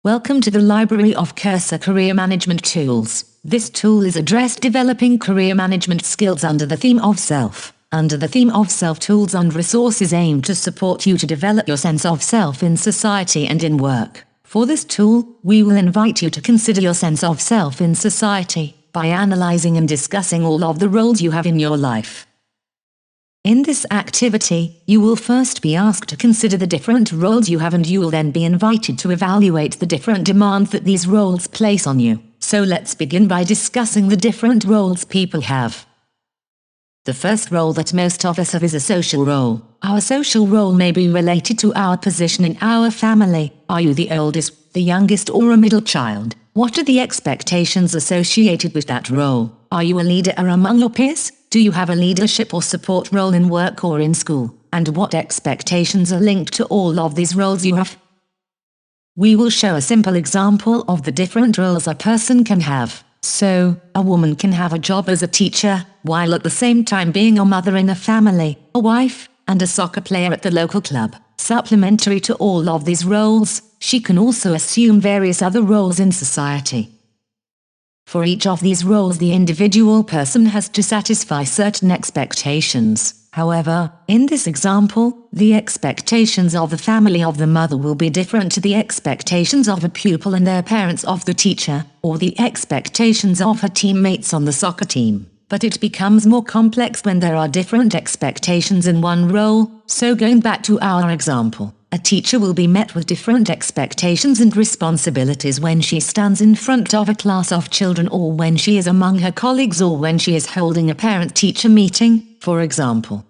Welcome to the Library of Cursor Career Management Tools. This tool is addressed developing career management skills under the theme of self. Under the theme of self, tools and resources aim to support you to develop your sense of self in society and in work. For this tool, we will invite you to consider your sense of self in society by analyzing and discussing all of the roles you have in your life. In this activity, you will first be asked to consider the different roles you have, and you will then be invited to evaluate the different demands that these roles place on you. So let's begin by discussing the different roles people have. The first role that most of us have is a social role. Our social role may be related to our position in our family. Are you the oldest, the youngest, or a middle child? What are the expectations associated with that role? Are you a leader among your peers? Do you have a leadership or support role in work or in school? And what expectations are linked to all of these roles you have? We will show a simple example of the different roles a person can have. So, a woman can have a job as a teacher, while at the same time being a mother in a family, a wife, and a soccer player at the local club. Supplementary to all of these roles, she can also assume various other roles in society. For each of these roles, the individual person has to satisfy certain expectations. However, in this example, the expectations of the family of the mother will be different to the expectations of a pupil and their parents of the teacher, or the expectations of her teammates on the soccer team. But it becomes more complex when there are different expectations in one role. So going back to our example, a teacher will be met with different expectations and responsibilities when she stands in front of a class of children, or when she is among her colleagues, or when she is holding a parent-teacher meeting, for example.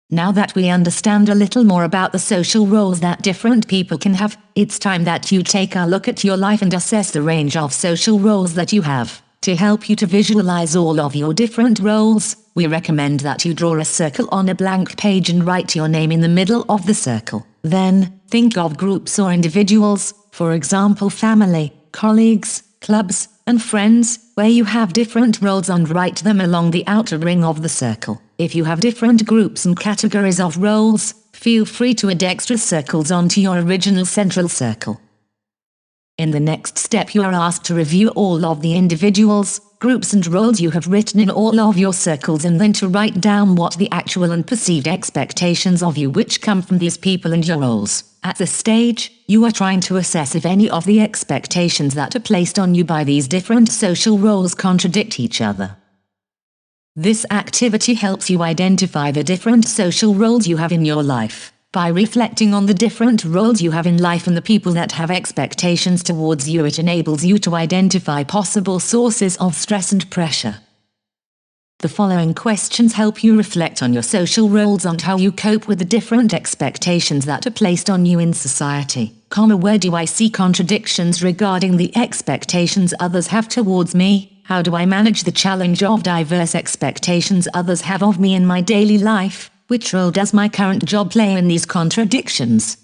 Now that we understand a little more about the social roles that different people can have, it's time that you take a look at your life and assess the range of social roles that you have. To help you to visualize all of your different roles, we recommend that you draw a circle on a blank page and write your name in the middle of the circle. Then, think of groups or individuals, for example family, colleagues, clubs, and friends, where you have different roles, and write them along the outer ring of the circle. If you have different groups and categories of roles, feel free to add extra circles onto your original central circle. In the next step, you are asked to review all of the individuals, groups and roles you have written in all of your circles, and then to write down what the actual and perceived expectations of you which come from these people and your roles. At this stage, you are trying to assess if any of the expectations that are placed on you by these different social roles contradict each other. This activity helps you identify the different social roles you have in your life. By reflecting on the different roles you have in life and the people that have expectations towards you, it enables you to identify possible sources of stress and pressure. The following questions help you reflect on your social roles and how you cope with the different expectations that are placed on you in society. Where do I see contradictions regarding the expectations others have towards me? How do I manage the challenge of diverse expectations others have of me in my daily life? Which role does my current job play in these contradictions?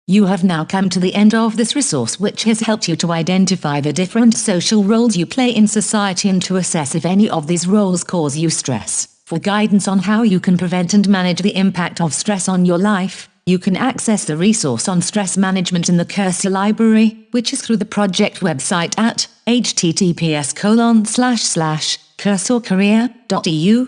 You have now come to the end of this resource, which has helped you to identify the different social roles you play in society and to assess if any of these roles cause you stress. For guidance on how you can prevent and manage the impact of stress on your life, you can access the resource on stress management in the Cursor Library, which is through the project website at https://cursorcareer.eu/